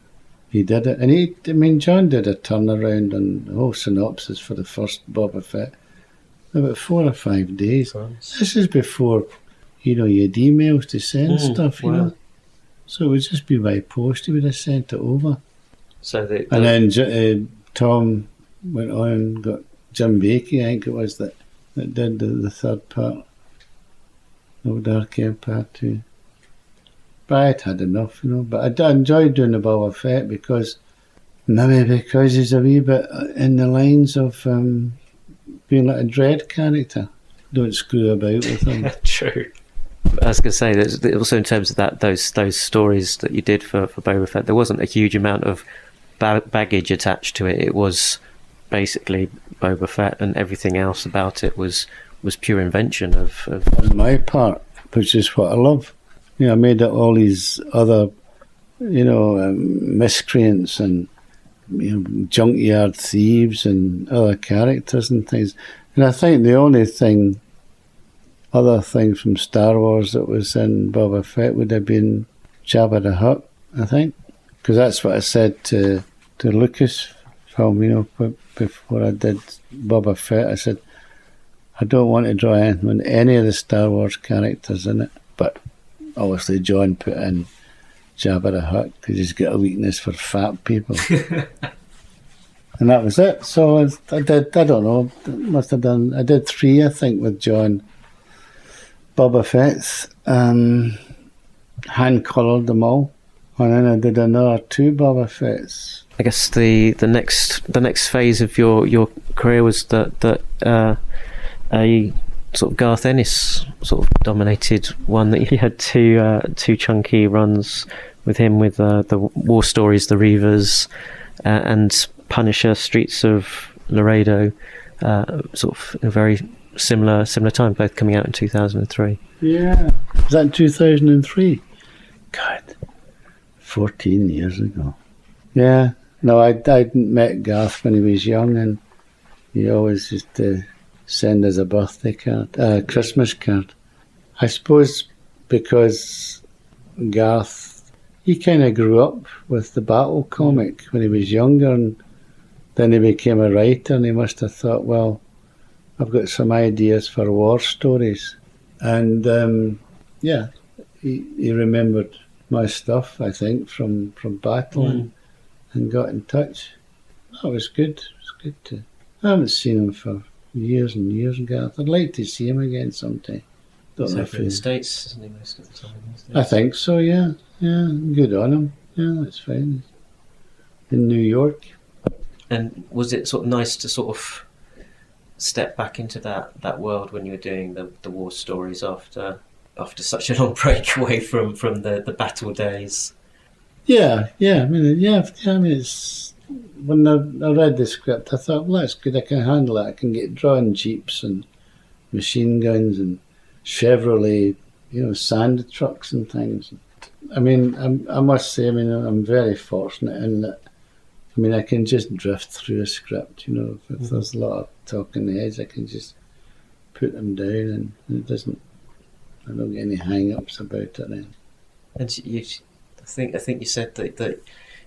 he did it. And John did a turnaround on the whole synopsis for the first Boba Fett. About 4 or 5 days. Nice. This is before, you had emails to send stuff, So it would just be by post. He would have sent it over. And then Tom went on and got Jim Baekje, I think it was, that did the third part of Dark Empire too. But I'd had enough, But I enjoyed doing the Boba Fett because he's a wee bit in the lines of being like a Dredd character. Don't screw about with him. True. I was going to say that also in terms of those stories that you did for Boba Fett, there wasn't a huge amount of baggage attached to it. It was basically Boba Fett, and everything else about it was pure invention of on my part, which is what I love. I made up all these other, miscreants and junkyard thieves and other characters and things. And I think the only other thing from Star Wars that was in Boba Fett would have been Jabba the Hutt, I think. Because that's what I said to Lucas film, before I did Boba Fett. I said, I don't want to draw anything with any of the Star Wars characters in it. But obviously John put in Jabba the Hutt because he's got a weakness for fat people. And that was it. So I did, I don't know, I did 3, I think, with John. Boba Fett's, hand-coloured them all. And then I did another 2 Boba Fett's. I guess the next phase of your career was that a sort of Garth Ennis sort of dominated one, that you had two chunky runs with him, with the War Stories, the Reavers, and Punisher, Streets of Laredo, sort of in a very similar time, both coming out in 2003. Yeah. Was that in 2003? God, 14 years ago. Yeah. No, I'd met Garth when he was young, and he always used to send us a birthday card, Christmas card. I suppose because Garth, he kind of grew up with the Battle comic when he was younger, and then he became a writer, and he must have thought, well, I've got some ideas for war stories. And yeah, he remembered my stuff, I think, from Battle, and got in touch. That was good. It was good to... I haven't seen him for years and years, Garth. I'd like to see him again sometime. He's over in the States, isn't he, most of the time? I think so, yeah. Yeah, good on him. Yeah, that's fine. In New York. And was it sort of nice to sort of step back into that world when you were doing the war stories after such a long break away from the battle days? Yeah. I mean, it's... When I read the script, I thought, well, that's good, I can handle it. I can get drawing jeeps and machine guns and Chevrolet, sand trucks and things. I mean, I must say, I'm very fortunate in that, I can just drift through a script, if there's a lot of talking heads, I can just put them down, and I don't get any hang-ups about it then. And I think you said that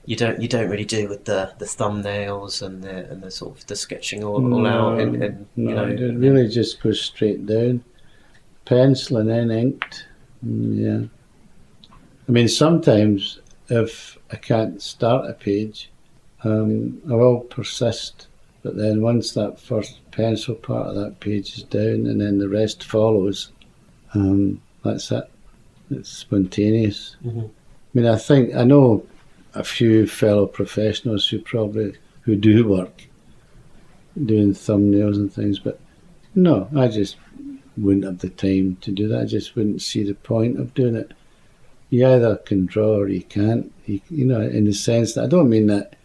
you don't really do with the thumbnails and the sort of the sketching all out, and it really just goes straight down, pencil and then inked. Yeah, I mean, sometimes if I can't start a page, I will persist, but then once that first pencil part of that page is down and then the rest follows, that's it. It's spontaneous. I know a few fellow professionals who do work doing thumbnails and things, but no, I just wouldn't have the time to do that. I just wouldn't see the point of doing it. You either can draw or you can't, in the sense that I don't mean that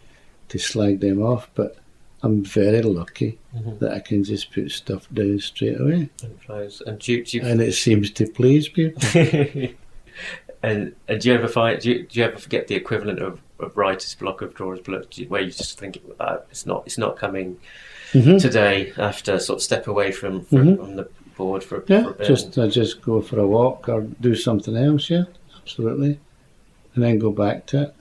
to slag them off, but I'm very lucky that I can just put stuff down straight away. And flows. And it seems to please people. And do you ever do you ever forget the equivalent of writer's block, of drawer's block, where you just think it's not coming today? I have to sort of step away from the board for a bit. I just go for a walk or do something else. Yeah, absolutely, and then go back to it.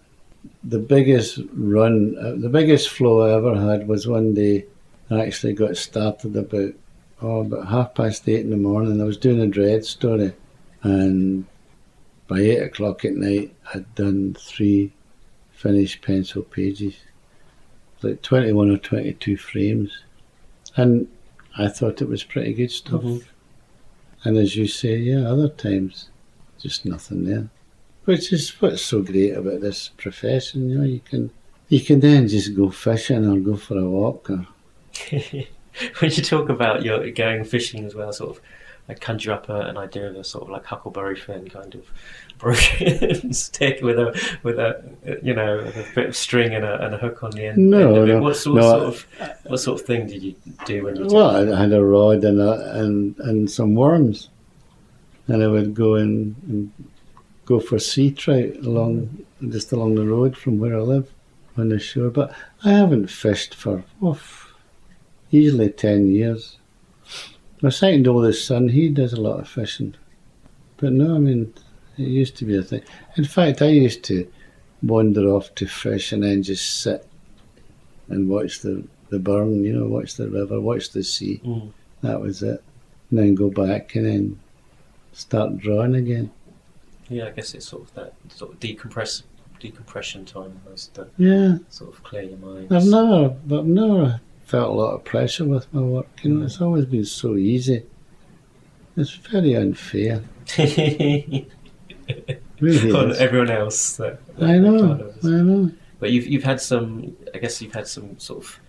The biggest the biggest flow I ever had was one day I actually got started about 8:30 in the morning. I was doing a Dredd story, and by 8 o'clock at night, I'd done 3 finished pencil pages, like 21 or 22 frames, and I thought it was pretty good stuff. And as you say, other times, just nothing there. Which is what's so great about this profession, you can then just go fishing or go for a walk. Or... When you talk about your going fishing as well, sort of, I conjure up an idea of a sort of like Huckleberry Finn kind of broken stick with a bit of string and a hook on the end. What sort of thing did you do when you? Well, I had a rod and some worms, and I would go and go for sea trout along the road from where I live on the shore. But I haven't fished for easily 10 years. My second oldest son, he does a lot of fishing. But no, it used to be a thing. In fact, I used to wander off to fish and then just sit and watch the burn, watch the river, watch the sea. Mm. That was it. And then go back and then start drawing again. Yeah, I guess it's sort of that sort of decompression time, was to sort of clear your mind. I've never felt a lot of pressure with my work. It's always been so easy. It's very unfair. Really On is. everyone else. That I know. kind of- I know. But you've had some. I guess you've had some sort of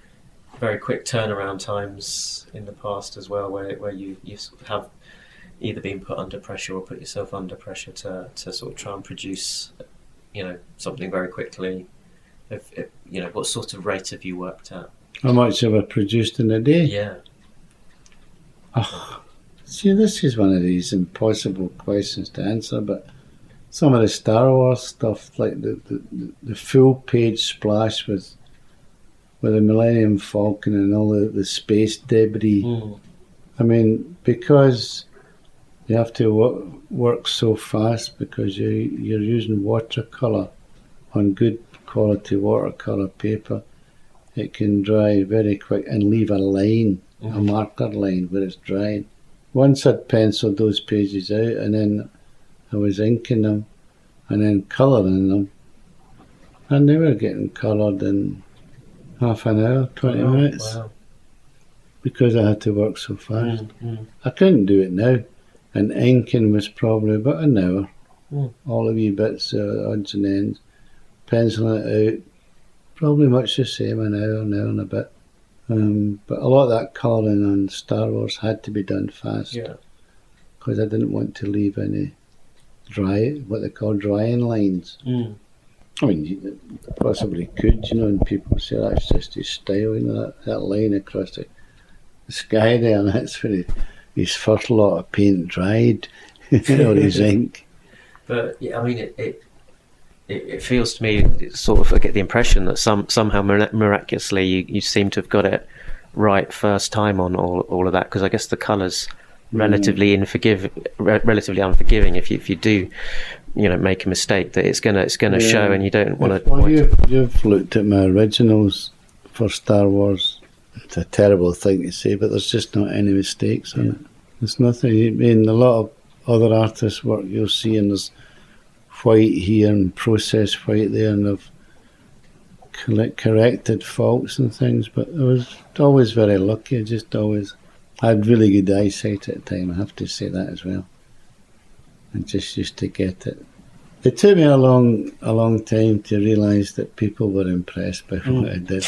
very quick turnaround times in the past as well, where you sort of have either been put under pressure or put yourself under pressure to sort of try and produce, something very quickly. What sort of rate have you worked at? How much have I produced in a day? Yeah. Oh, see, this is one of these impossible questions to answer, but some of the Star Wars stuff, like the full page splash with the Millennium Falcon and all the space debris. Mm. I mean, because you have to work so fast because you're using watercolour on good quality watercolour paper, it can dry very quick and leave a line, a marker line where it's drying. Once I'd penciled those pages out and then I was inking them and then colouring them, and they were getting coloured in half an hour, 20 minutes, Wow. because I had to work so fast. Mm. I couldn't do it now, and inking was probably about an hour. Mm. All the wee bits, odds and ends, penciling it out, probably much the same, an hour and a bit. But a lot of that colouring on Star Wars had to be done fast, Yeah. because I didn't want to leave any what they call drying lines. Mm. I mean, you possibly could, and people say that's just his style, that line across the sky there, and that's where his first lot of paint dried, or his ink. But yeah, I mean, it feels to me, it's sort of, I get the impression that somehow miraculously you seem to have got it right first time on all of that, because I guess the colours relatively unforgiving if you do make a mistake, that it's gonna show, and you don't want to. Well, you've looked at my originals for Star Wars. It's a terrible thing to say, but there's just not any mistakes on it. There's nothing. I mean, a lot of other artists' work you'll see, and there's white here and processed white there, and I've corrected faults and things, but I was always very lucky. I had really good eyesight at the time, I have to say that as well. I just used to get it. It took me a long time to realise that people were impressed by what I did.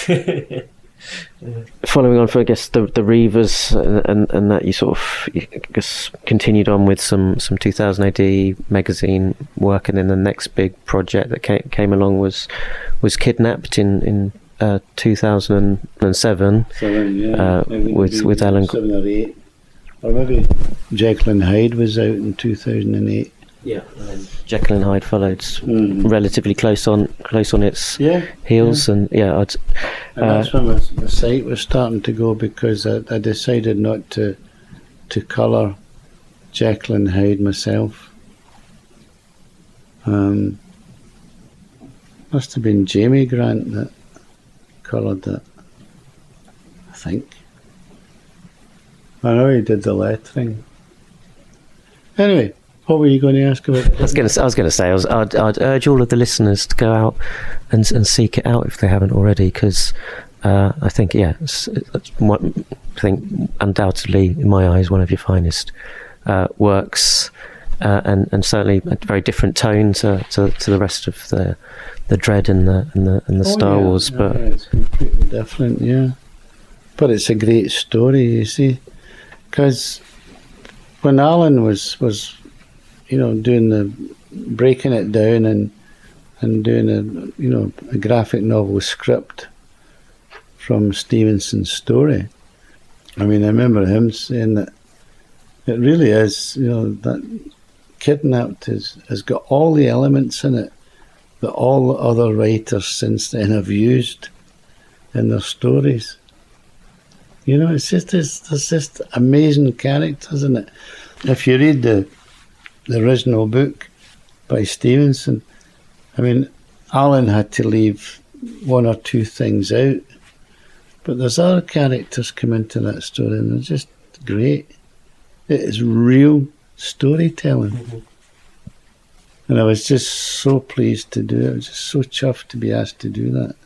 Following on for, I guess, the Reavers and that, you sort of, I guess, continued on with some 2000 AD magazine work, and then the next big project that came along was Kidnapped in 2007. With Alan. 7 or 8, or maybe Jekyll and Hyde was out in 2008. Yeah, and then Jekyll and Hyde followed relatively close on its heels, and and that's when the site was starting to go, because I decided not to colour Jekyll and Hyde myself. Must have been Jamie Grant that coloured it, I think. I know he did the lettering. Anyway, what were you going to ask about? I was going to say, I'd urge all of the listeners to go out and seek it out if they haven't already, because I think, it's undoubtedly, in my eyes, one of your finest works, and certainly a very different tone to the rest of the Dredd and the Star Wars. But it's completely different, But it's a great story, you see, because when Alan was doing breaking it down and doing a graphic novel script from Stevenson's story, I mean, I remember him saying that it really is, that Kidnapped has got all the elements in it that all the other writers since then have used in their stories. It's just there's just amazing characters in it. If you read the original book by Stevenson, I mean, Alan had to leave one or two things out But there's other characters come into that story, and they're just great. It is real storytelling. Mm-hmm. And I was just so pleased to do it. I was just so chuffed to be asked to do that.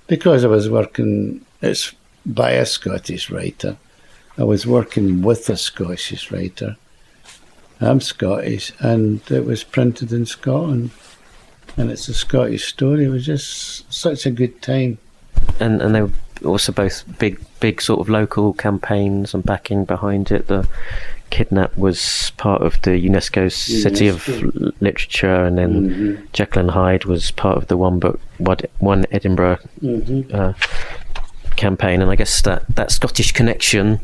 Because I was working, it's by a Scottish writer. I was working with a Scottish writer. I'm Scottish, and it was printed in Scotland. And it's a Scottish story. It was just such a good time. And they were also both big sort of local campaigns and backing behind it. The Kidnap was part of the UNESCO City of Literature, and then Jekyll and Hyde was part of the One Edinburgh campaign. And I guess that Scottish connection,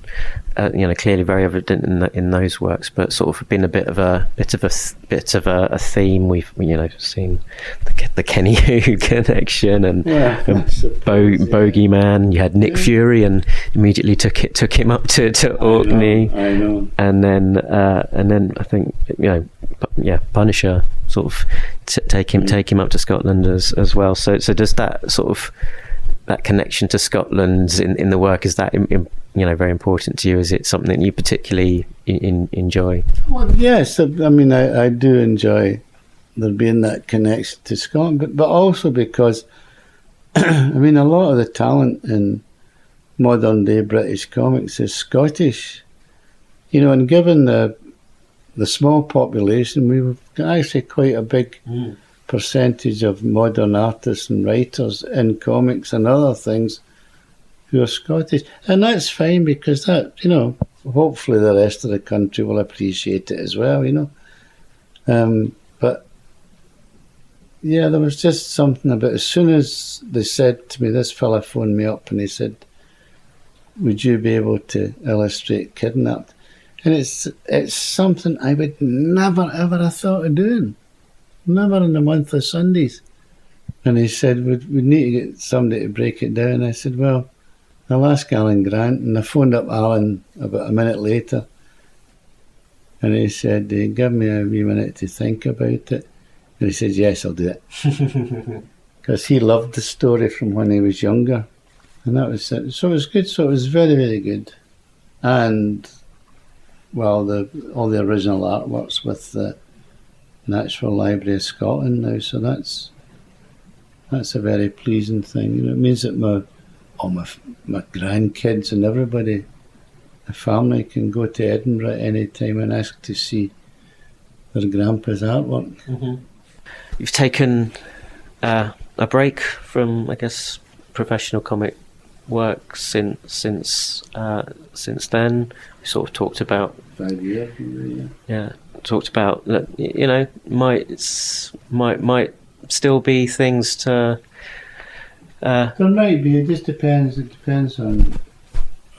clearly very evident in those works, but sort of been a bit of a theme. We've seen the Kenny Hu connection and Bogeyman. You had Nick Fury, and immediately took him up to Orkney. I know. And then I think Punisher sort of take him up to Scotland as well. So does that sort of that connection to Scotland in the work, is that very important to you? Is it something you particularly enjoy? Well, yes. I mean, I do enjoy there being that connection to Scotland, but also because I mean, a lot of the talent in modern day British comics is Scottish. And given the small population, we've got actually quite a big percentage of modern artists and writers in comics and other things who are Scottish. And that's fine, because that, hopefully the rest of the country will appreciate it as well, But, yeah, there was just something about, as soon as they said to me, this fella phoned me up and he said, would you be able to illustrate Kidnapped? And it's something I would never, ever have thought of doing. Never in the month of Sundays. And he said, we need to get somebody to break it down. I said, well, I'll ask Alan Grant. And I phoned up Alan about a minute later. And he said, give me a wee minute to think about it. And he said, yes, I'll do it. Because he loved the story from when he was younger. And that was it. So it was good. So it was very, very good. And, well, all the original artworks with the Natural Library of Scotland now, so that's a very pleasing thing. It means that my grandkids and everybody, the family, can go to Edinburgh at any time and ask to see their grandpa's artwork. Mm-hmm. You've taken a break from, I guess, professional comic work since then. We sort of talked about 5 years. Yeah. Talked about that, might still be things to. There might be. It just depends. It depends on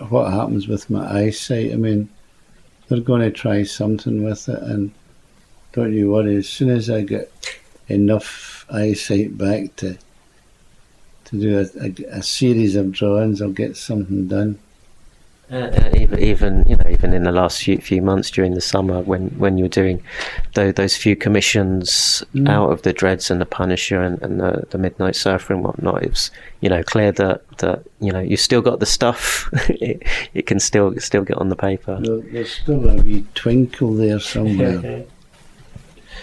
what happens with my eyesight. I mean, they're going to try something with it, and don't you worry. As soon as I get enough eyesight back to do a series of drawings, I'll get something done. Even in the last few months during the summer, when you were doing those few commissions out of the Dredds and the Punisher and the Midnight Surfer and whatnot, it was clear that you've still got the stuff. it can still get on the paper. There's still a wee twinkle there somewhere.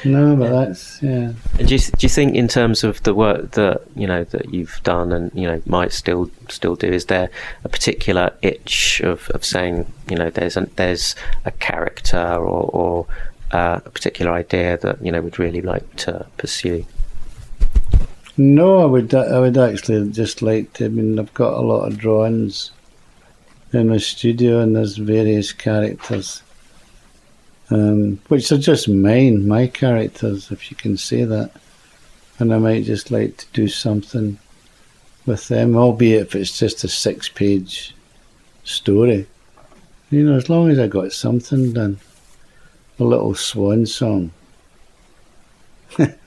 No, but that's And do you think, in terms of the work that that you've done and might still do, is there a particular itch of saying there's a character or a particular idea that would really like to pursue? No, I would actually just like to. I mean, I've got a lot of drawings in my studio, and there's various characters. Which are just my characters, if you can say that. And I might just like to do something with them, albeit if it's just a 6-page story. As long as I got something done. A little swan song.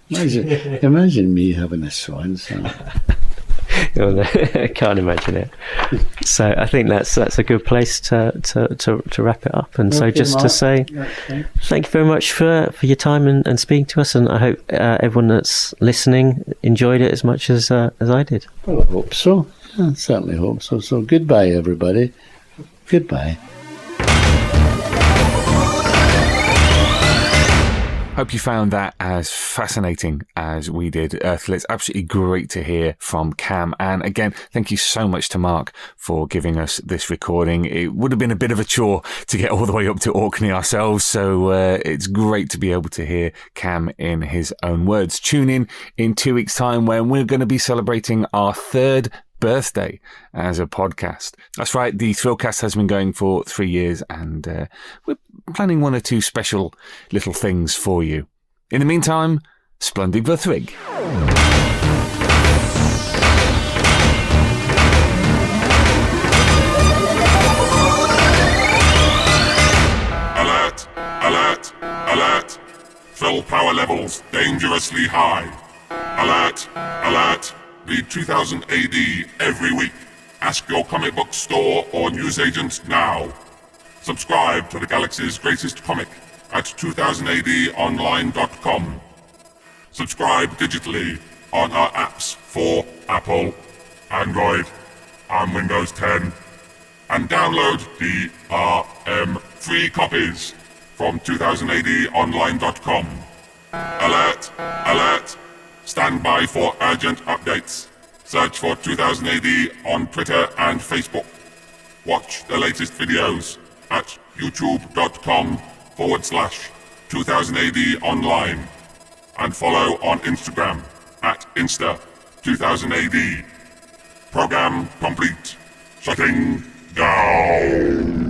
Imagine me having a swan song. I can't imagine it. So I think that's a good place to wrap it up. And so just to say thank you very much for your time and speaking to us, and I hope everyone that's listening enjoyed it as much as I did. Well, I hope so. I certainly hope so. So goodbye, everybody. Goodbye. Hope you found that as fascinating as we did, Earthlets. Absolutely great to hear from Kam. And again, thank you so much to Mark for giving us this recording. It would have been a bit of a chore to get all the way up to Orkney ourselves, so it's great to be able to hear Kam in his own words. Tune in 2 weeks' time when we're going to be celebrating our 3rd birthday as a podcast. That's right, the Thrillcast has been going for 3 years, and we're planning 1 or 2 special little things for you. In the meantime, Splundig Verthrig. Alert! Alert! Alert! Thrill power levels dangerously high. Alert! Alert! Read 2000 AD every week. Ask your comic book store or newsagent now. Subscribe to the galaxy's greatest comic at 2000ADonline.com. Subscribe digitally on our apps for Apple, Android, and Windows 10. And download DRM free copies from 2000ADonline.com. Alert! Alert! Stand by for urgent updates. Search for 2000 AD on Twitter and Facebook. Watch the latest videos at youtube.com/2000 AD online. And follow on Instagram at Insta2000 AD. Program complete. Shutting down.